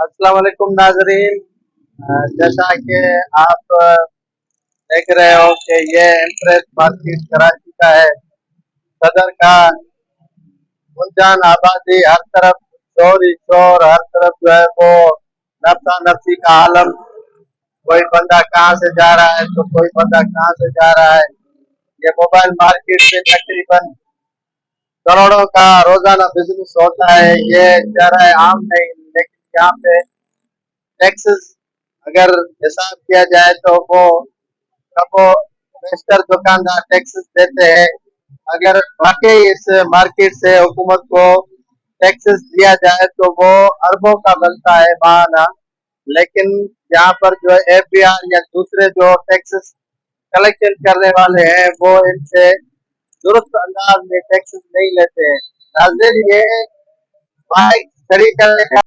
अस्सलाम वालेकुम नाजरीन। जैसा कि आप देख रहे हो कि ये इम्प्रेस मार्केट कराची का है। सदर का गुलजान आबादी, हर तरफ शोर ही शोर, हर तरफ जो है वो नफसा नफसी का आलम। कोई बंदा कहाँ से जा रहा है तो कोई बंदा कहाँ से जा रहा है। ये मोबाइल मार्केट में तकरीबन करोड़ों का रोजाना बिजनेस होता है। ये जरा आम नहीं, लेकिन यहाँ पे टैक्सेस अगर हिसाब किया जाए तो वो सबको बेशतर दुकानदार टैक्सेस देते हैं। अगर वाकई इस मार्केट से हुकूमत को टैक्सेस दिया जाए तो वो अरबों का बनता है बहाना। लेकिन यहाँ पर जो एफबीआर या दूसरे जो टैक्सेस कलेक्शन करने वाले हैं वो इनसे दुरुस्त अंदाज में टैक्सेस नहीं लेते हैं। नाज़रीन, ये बाइक खड़ी करने का